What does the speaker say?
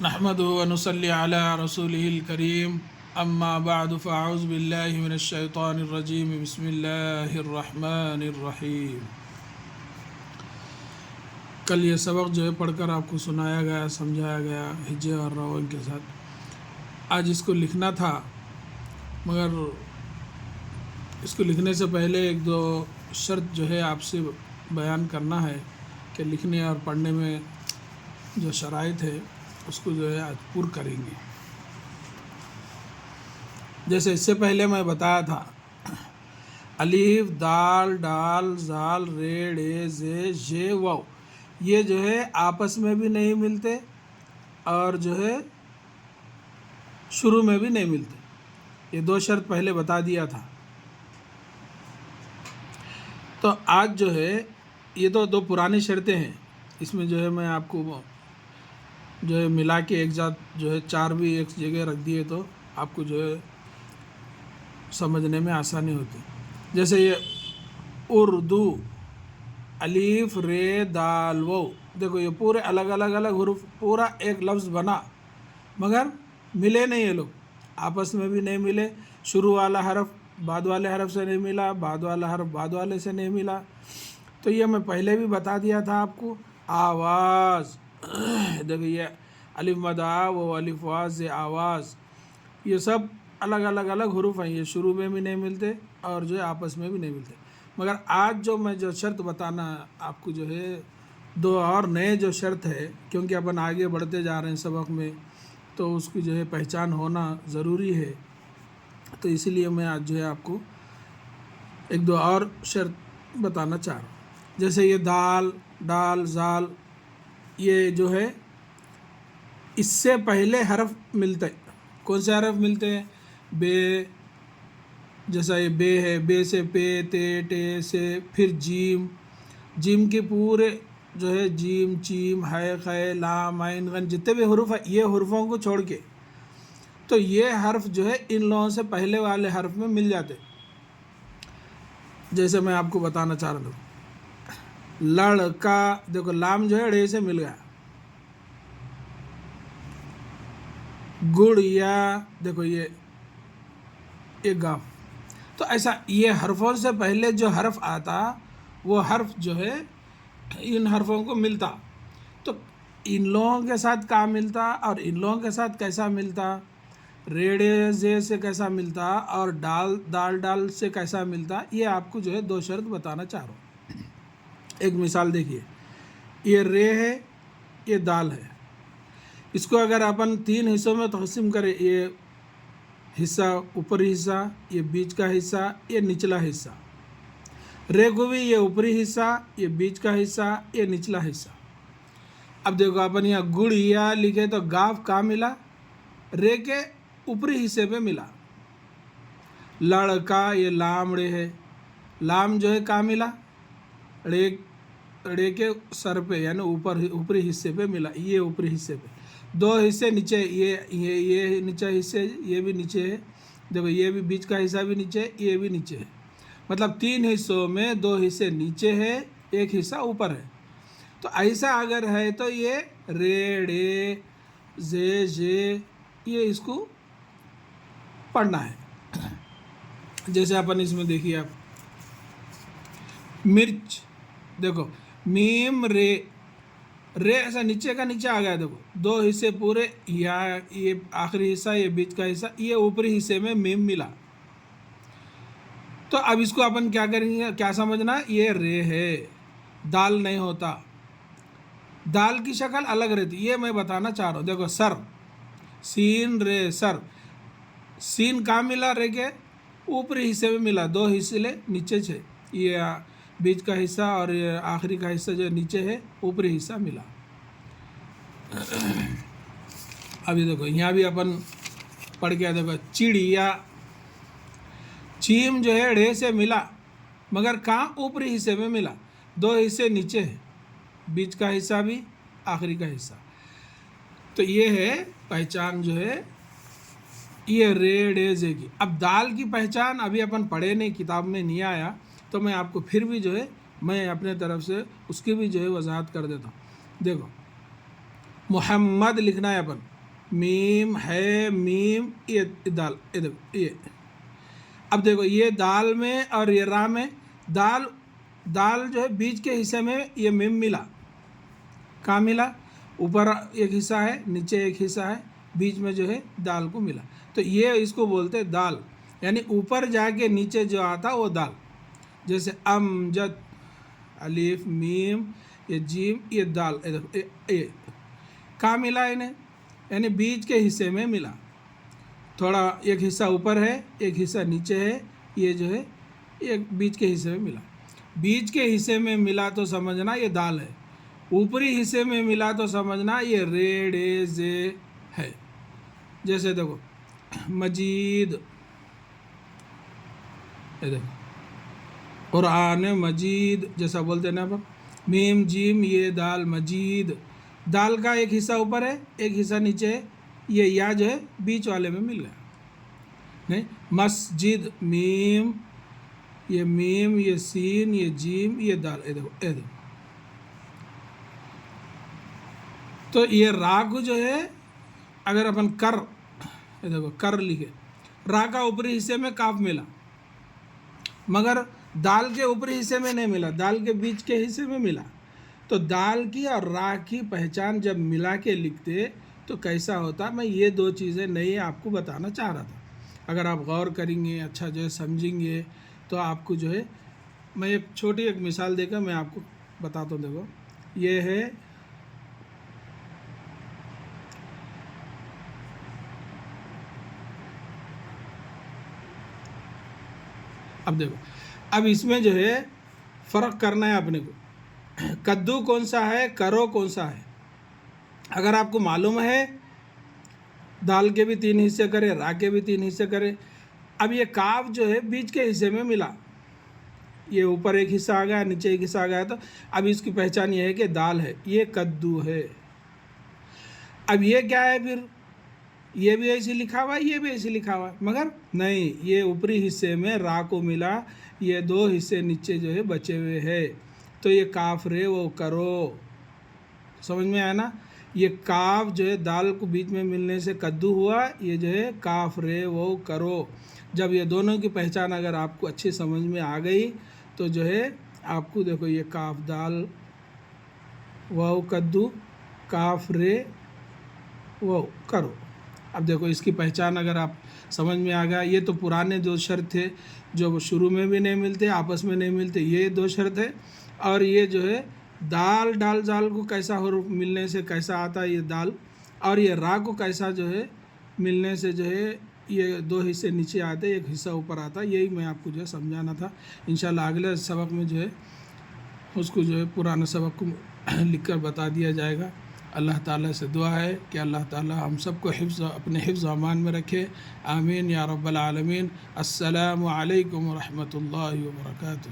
नहमदुहु व नुसल्ली अला रसूलिहिल करीम अम्मा बअद फ़अऊज़ु बिल्लाहि मिनश शैतानिर रजीम बिस्मिल्लाहिर रहमानिर रहीम। कल ये सबक जो है पढ़कर आपको सुनाया गया, समझाया गया हिज्जे और रवान के साथ। आज इसको लिखना था, मगर इसको लिखने से पहले एक दो शर्त जो है आपसे बयान करना है कि लिखने और पढ़ने में जो शराइत है उसको जो है आज पूर्ण करेंगे। जैसे इससे पहले मैं बताया था, अलीफ दाल डाल जाल रे डे जे जे वाव, ये जो है आपस में भी नहीं मिलते और जो है शुरू में भी नहीं मिलते। ये दो शर्त पहले बता दिया था। तो आज जो है ये तो दो पुरानी शर्तें हैं, इसमें जो है मैं आपको जो है मिला के एक साथ जो है चार भी एक जगह रख दिए तो आपको जो है समझने में आसानी होती। जैसे ये उर्दू अलीफ रे दाल वो, देखो ये पूरे अलग अलग अलग हुरूफ, पूरा एक लफ्ज़ बना मगर मिले नहीं, ये लोग आपस में भी नहीं मिले। शुरू वाला हरफ बाद वाले हरफ से नहीं मिला, बाद वाला हरफ बाद वाले से नहीं मिला। तो ये मैं पहले भी बता दिया था आपको। आवाज़ देखो ये अलिफ मदा वो अलिफ वाज से आवाज़, ये सब अलग अलग अलग हुरूफ हैं। ये शुरू में भी नहीं मिलते और जो है आपस में भी नहीं मिलते। मगर आज जो मैं जो शर्त बताना आपको जो है दो और नए जो शर्त है, क्योंकि अपन आगे बढ़ते जा रहे हैं सबक में तो उसकी जो है पहचान होना ज़रूरी है। तो इसीलिए मैं आज जो है आपको एक दो और शर्त बताना चाह रहा हूँ। जैसे ये दाल डाल जाल, ये जो है इससे पहले हरफ मिलते हैं। कौन से हरफ मिलते हैं? बे, जैसा ये बे है, बे से पे ते टे से, फिर जीम, जीम के पूरे जो है जीम चीम है खे लाम आइन गन, जितने भी हुरूफ है ये हुरूफों को छोड़ के तो ये हर्फ जो है इन लोगों से पहले वाले हर्फ में मिल जाते। जैसे मैं आपको बताना चाह रहा था, लड़का, देखो लाम जो है ड़े से मिल गया। गुड़िया, देखो ये गाफ। तो ऐसा ये हरफों से पहले जो हर्फ आता वो हर्फ जो है इन हरफों को मिलता। तो इन लोगों के साथ कहाँ मिलता और इन लोगों के साथ कैसा मिलता, रेड़े जे से कैसा मिलता और डाल दाल डाल से कैसा मिलता, ये आपको जो है दो शर्त बताना चाह रहा हूँ। एक मिसाल देखिए, ये रे है, ये दाल है। इसको अगर अपन तीन हिस्सों में तकसीम करें, ये हिस्सा ऊपरी हिस्सा, ये बीच का हिस्सा, ये निचला हिस्सा। रे को भी ये ऊपरी हिस्सा, ये बीच का हिस्सा, ये निचला हिस्सा। अब देखो अपन यहाँ गुड़िया लिखे तो गाफ कहाँ मिला? रे के ऊपरी हिस्से पे मिला। लड़का, ये लाम रे है, लाम जो है कहाँ मिला? रे के सर पे यानी ऊपर ऊपरी हिस्से पे मिला, ये ऊपरी हिस्से पे। दो हिस्से नीचे, ये नीचे हिस्से, ये भी नीचे है। देखो ये भी बीच का हिस्सा भी नीचे है, ये भी नीचे है। मतलब तीन हिस्सों में दो हिस्से नीचे है, एक हिस्सा ऊपर है। तो ऐसा अगर है तो ये रे डे जे जे, ये इसको पढ़ना है। जैसे अपन इसमें देखिए आप, मिर्च, देखो मीम रे, रे ऐसा नीचे का नीचे आ गया। देखो दो हिस्से पूरे, यहाँ ये आखिरी हिस्सा, ये बीच का हिस्सा, ये ऊपरी हिस्से में मीम मिला। तो अब इसको अपन क्या करेंगे, क्या समझना, ये रे है, दाल नहीं होता। दाल की शक्ल अलग रहती, ये मैं बताना चाह रहा हूँ। देखो सर, सीन रे सर, सीन कहाँ मिला? रे के ऊपरी हिस्से में मिला, दो हिस्से ले नीचे से, ये बीच का हिस्सा और ये आखिरी का हिस्सा जो नीचे है, ऊपरी हिस्सा मिला। अभी देखो यहाँ भी अपन पढ़ के, देखो चिड़िया, चीम जो है ढे से मिला मगर कहाँ? ऊपरी हिस्से में मिला, दो हिस्से नीचे है, बीच का हिस्सा भी आखिरी का हिस्सा। तो ये है पहचान जो है ये रे डे जे की। अब दाल की पहचान अभी अपन पढ़े नहीं, किताब में नहीं आया, तो मैं आपको फिर भी जो है मैं अपने तरफ से उसकी भी जो है वजाहत कर देता हूँ। देखो मोहम्मद लिखना है अपन, मीम है, मीम ये दाल, ये देखो ये। अब देखो ये दाल में और ये रा में, दाल दाल जो है बीच के हिस्से में ये मीम मिला। कहाँ मिला? ऊपर एक हिस्सा है, नीचे एक हिस्सा है, बीच में जो है दाल को मिला। तो ये इसको बोलते हैं दाल, यानी ऊपर जाके नीचे जो आता वो दाल। जैसे अमजद, अलीफ मीम ये जीम ये दाल, ये देखो ये कहाँ मिला इन्हें? यानी बीच के हिस्से में मिला। थोड़ा एक हिस्सा ऊपर है, एक हिस्सा नीचे है, ये जो है एक बीच के हिस्से में मिला। बीच के हिस्से में मिला तो समझना ये दाल है, ऊपरी हिस्से में मिला तो समझना ये रे डे जे है। जैसे देखो मजीद, ये देखो कुरान मजीद जैसा बोलते हैं ना अपन, मीम जीम ये दाल मजीद। दाल का एक हिस्सा ऊपर है, एक हिस्सा नीचे है, ये या जो है बीच वाले में मिल गया। नहीं, मस्जिद मीम ये सीन ये जीम ये दाल, ये देखो ये देखो। तो ये रा को जो है अगर अपन कर, ये देखो कर लिखे, रा का ऊपरी हिस्से में काफ मिला, मगर दाल के ऊपरी हिस्से में नहीं मिला, दाल के बीच के हिस्से में मिला। तो दाल की और रा की पहचान जब मिला के लिखते तो कैसा होता, मैं ये दो चीज़ें नहीं आपको बताना चाह रहा था। अगर आप गौर करेंगे, अच्छा जो है समझेंगे, तो आपको जो है, मैं एक छोटी एक मिसाल देकर मैं आपको बताता हूँ। देखो ये है, अब देखो, अब इसमें जो है फ़र्क करना है अपने को, कद्दू कौन सा है, करो कौन सा है। अगर आपको मालूम है दाल के भी 3 हिस्से करे, रा के भी 3 हिस्से करे। अब ये काफ जो है बीच के हिस्से में मिला, ये ऊपर एक हिस्सा आ गया, नीचे एक हिस्सा आ गया, तो अब इसकी पहचान ये है कि दाल है, ये कद्दू है। अब ये क्या है फिर, ये भी ऐसे लिखा हुआ है, ये भी ऐसे लिखा हुआ है, मगर नहीं, ये ऊपरी हिस्से में रा को मिला, ये 2 हिस्से नीचे जो है बचे हुए हैं, तो ये काफ रे वो करो। समझ में आया ना? ये काफ जो है दाल को बीच में मिलने से कद्दू हुआ, ये जो है काफ रे वो करो। जब ये दोनों की पहचान अगर आपको अच्छी समझ में आ गई तो जो है आपको देखो ये काफ दाल वो कद्दू, काफ रे वो करो। अब देखो इसकी पहचान अगर आप समझ में आ गया। ये तो पुराने 2 शर्त थे जो शुरू में भी नहीं मिलते, आपस में नहीं मिलते, ये 2 शर्त है। और ये जो है दाल डाल जाल को कैसा हो मिलने से कैसा आता है ये दाल, और ये रा को कैसा जो है मिलने से जो है ये 2 हिस्से नीचे आते, एक हिस्सा ऊपर आता। यही मैं आपको जो है समझाना था। इंशाल्लाह अगले सबक में जो है उसको जो है पुराने सबक को लिख कर बता दिया जाएगा। अल्लाह ताला से दुआ है कि अल्लाह ताला हम सबको अपने हिफ्ज़ अमान में रखे। आमीन या रब्बल आलमीन। अस्सलामु अलैकुम व रहमतुल्लाहि व बरकातुहू।